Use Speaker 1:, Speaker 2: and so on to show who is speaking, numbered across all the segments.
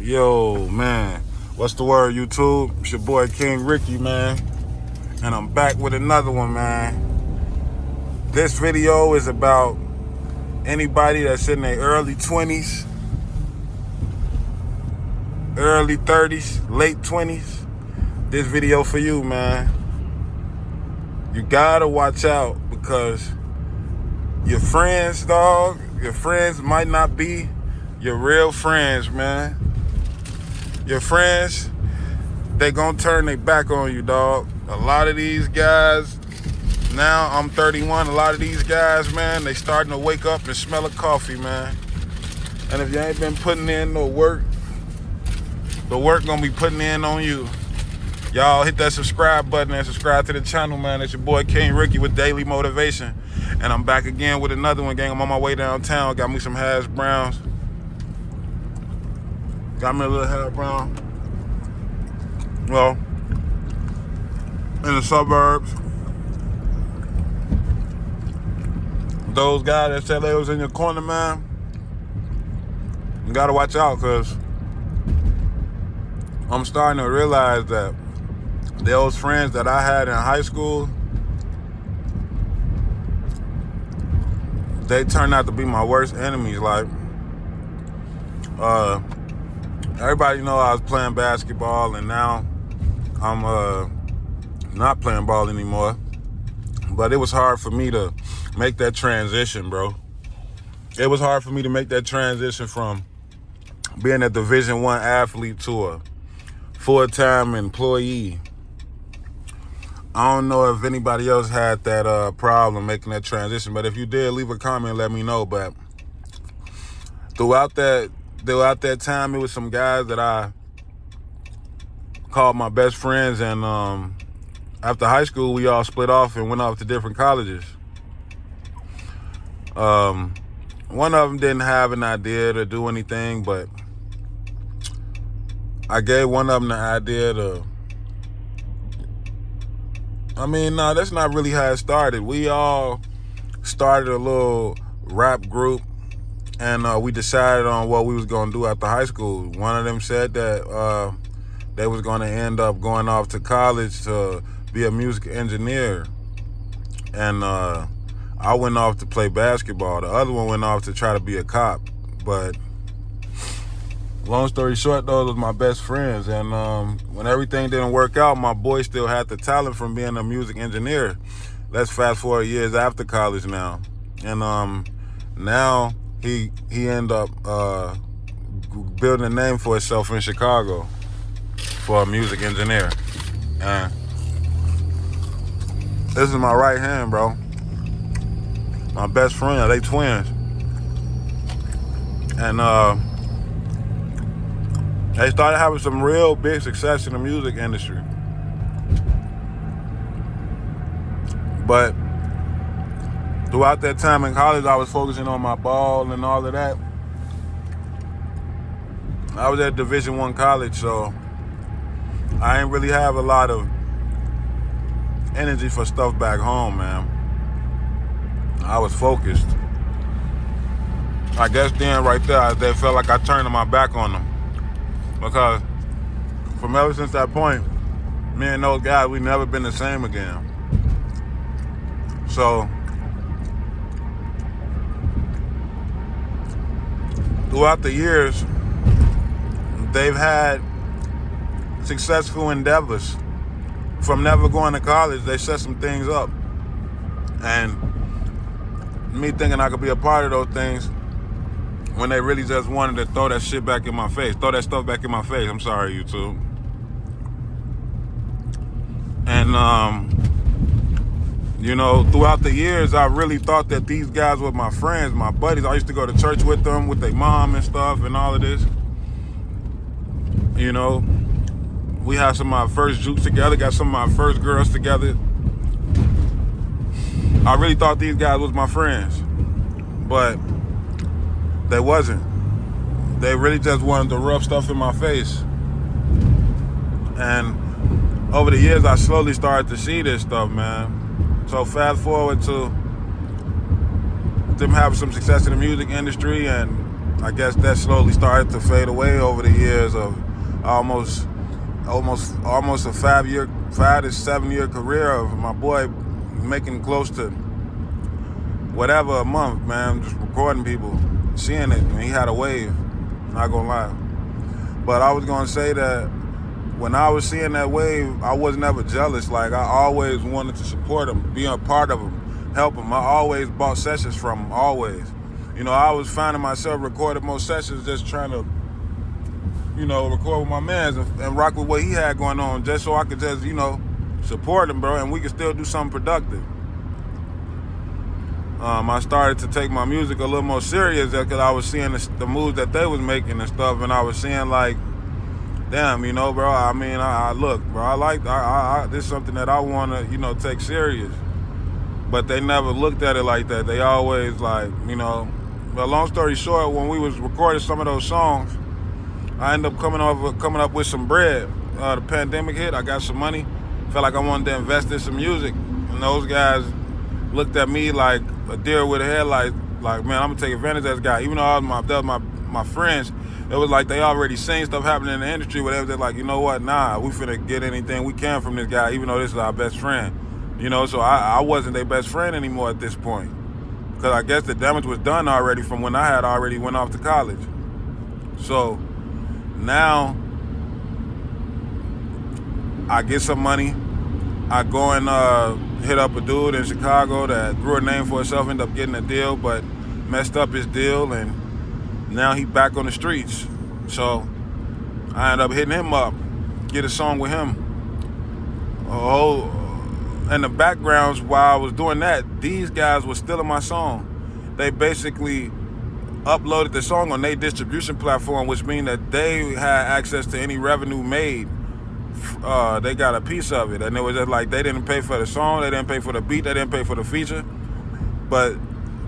Speaker 1: Yo, man. What's the word, YouTube? It's your boy, King Ricky, man. And I'm back with another one, man. This video is about anybody that's in their early 20s, early 30s, late 20s. This video for you, man. You gotta watch out because your friends, dog, your friends might not be your real friends, man. Your friends, they gonna turn their back on you, dog. A lot of these guys, now I'm 31, a lot of these guys, man, they starting to wake up and smell of coffee, man. And if you ain't been putting in no work, the work gonna be putting in on you. Y'all hit that subscribe button and subscribe to the channel, man. It's your boy, King Ricky with Daily Motivation. And I'm back again with another one, gang. I'm on my way downtown. Got me some hash browns. Got me a little hash brown. Well, in the suburbs. Those guys that said they was in your corner, man, you gotta watch out, because I'm starting to realize that those friends that I had in high school, they turned out to be my worst enemies. Like, everybody know I was playing basketball, and now I'm not playing ball anymore. But it was hard for me to make that transition, bro. It was hard for me to make that transition from being a Division I athlete to a full-time employee. I don't know if anybody else had that problem making that transition, but if you did, leave a comment and let me know. But throughout that time, it was some guys that I called my best friends, and after high school, we all split off and went off to different colleges. One of them didn't have an idea to do anything, but I gave one of them the idea to, no, that's not really how it started. We all started a little rap group, and we decided on what we was going to do after high school. One of them said that they was going to end up going off to college to be a music engineer. And I went off to play basketball. The other one went off to try to be a cop. But long story short, those was my best friends. And when everything didn't work out, my boy still had the talent from being a music engineer. Let's fast forward years after college now. And now he ended up building a name for himself in Chicago for a music engineer. And this is my right hand, bro. My best friend, they twins. And they started having some real big success in the music industry. But throughout that time in college, I was focusing on my ball and all of that. I was at Division I college, so I didn't really have a lot of energy for stuff back home, man. I was focused. I guess then right there, they felt like I turned my back on them. Because from ever since that point, me and those guys, we never been the same again. So throughout the years, they've had successful endeavors. From never going to college, they set some things up. And me thinking I could be a part of those things when they really just wanted to throw that shit back in my face. Throw that stuff back in my face. I'm sorry, YouTube. And, throughout the years, I really thought that these guys were my friends, my buddies. I used to go to church with them, with their mom and stuff and all of this. We had some of my first jukes together, got some of my first girls together. I really thought these guys was my friends, but they wasn't. They really just wanted to rub stuff in my face. And over the years, I slowly started to see this stuff, man. So fast forward to them having some success in the music industry, and I guess that slowly started to fade away over the years of almost a 5 to 7 year career of my boy making close to whatever a month, man, just recording people, seeing it. And he had a wave, not gonna lie. But I was gonna say that when I was seeing that wave, I was never jealous. Like, I always wanted to support him, be a part of him, help him. I always bought sessions from him, always. You know, I was finding myself recording most sessions just trying to, you know, record with my mans and rock with what he had going on, just so I could just, you know, support him, bro, and we could still do something productive. I started to take my music a little more serious because I was seeing the moves that they was making and stuff, and I was seeing like, damn, you know, bro. I mean, I look, bro. This is something that I want to, you know, take serious. But they never looked at it like that. They always like, you know. But long story short, when we was recording some of those songs, I ended up coming up with some bread. The pandemic hit. I got some money. Felt like I wanted to invest in some music, and those guys looked at me like a deer with a headlight. Like, man, I'm gonna take advantage of this guy. Even though all my friends, it was like they already seen stuff happening in the industry. Whatever, they're like, you know what? Nah, we finna get anything we can from this guy, even though this is our best friend. You know, so I wasn't their best friend anymore at this point, because I guess the damage was done already from when I had already went off to college. So now I get some money. I go and hit up a dude in Chicago that grew a name for himself, ended up getting a deal, but messed up his deal, and now he back on the streets. So I ended up hitting him up, get a song with him. In the backgrounds while I was doing that, these guys were stealing my song. They basically uploaded the song on their distribution platform, which means that they had access to any revenue made. They got a piece of it, and it was just like they didn't pay for the song, they didn't pay for the beat, they didn't pay for the feature, but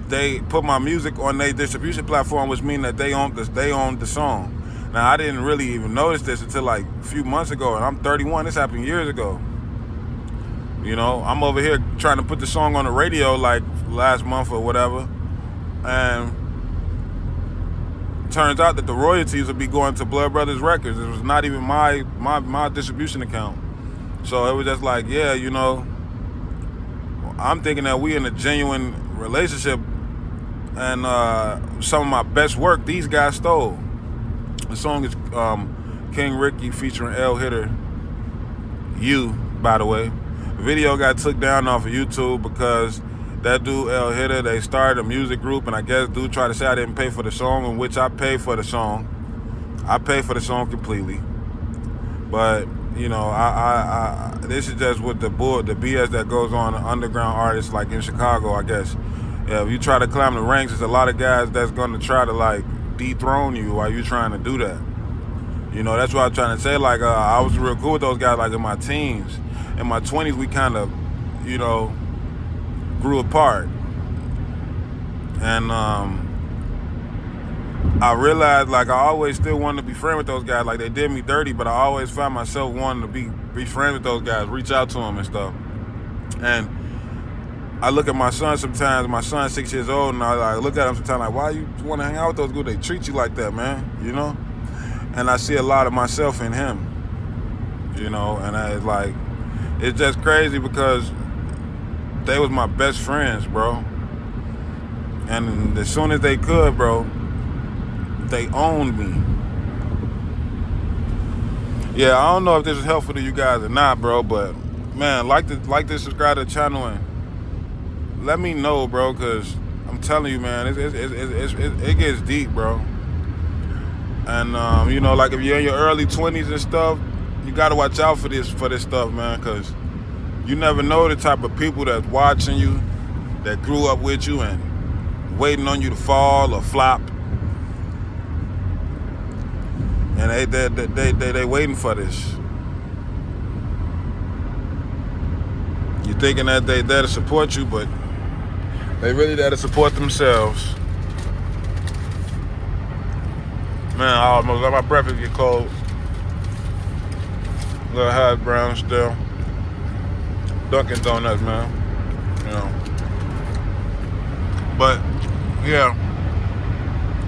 Speaker 1: they put my music on their distribution platform, which means that they owned the song. Now, I didn't really even notice this until like a few months ago, and I'm 31. This happened years ago. You know, I'm over here trying to put the song on the radio like last month or whatever, and turns out that the royalties would be going to Blood Brothers Records. It was not even my distribution account. So it was just like, yeah, you know, I'm thinking that we in a genuine relationship, and some of my best work these guys stole. The song is King Ricky featuring L Hitter. You, by the way. The video got took down off of YouTube because that dude L Hitter, they started a music group, and I guess dude tried to say I didn't pay for the song, in which I paid for the song. I paid for the song completely. But, you know, I this is just with the BS that goes on underground artists like in Chicago, I guess. Yeah, if you try to climb the ranks, there's a lot of guys that's gonna try to like dethrone you while you're trying to do that. You know, that's what I'm trying to say. Like, I was real cool with those guys like in my teens. In my 20s, we kind of, you know, grew apart. And I realized, like, I always still wanted to be friends with those guys. Like, they did me dirty, but I always found myself wanting to be friends with those guys, reach out to them and stuff. And I look at my son sometimes. My son's 6 years old, and I look at him sometimes like, why you want to hang out with those dudes? They treat you like that, man, you know? And I see a lot of myself in him, you know? And it's just crazy because they was my best friends, bro. And as soon as they could, bro, they owned me. Yeah, I don't know if this is helpful to you guys or not, bro, but man, like to subscribe to the channel and let me know, bro, because I'm telling you, man, it gets deep, bro. And you know, like if you're in your early 20s and stuff, you gotta watch out for this stuff, man, because you never know the type of people that's watching you, that grew up with you and waiting on you to fall or flop. And they waiting for this. You're thinking that they there to support you, but they really there to support themselves. Man, I almost let my breakfast get cold. A little hash brown still. Dunkin' Donuts, man. You know. But yeah,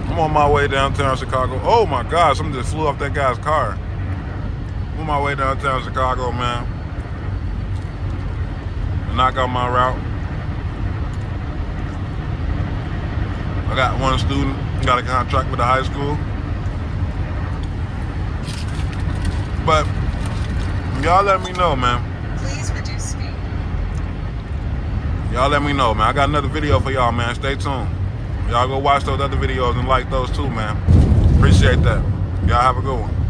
Speaker 1: I'm I'm on my way downtown Chicago. Oh my God, something just flew off that guy's car. I'm on my way downtown Chicago, man. Knock out my route. I got one student, got a contract with the high school. But y'all let me know, man.
Speaker 2: Please reduce speed.
Speaker 1: Y'all let me know, man. I got another video for y'all, man. Stay tuned. Y'all go watch those other videos and like those too, man. Appreciate that. Y'all have a good one.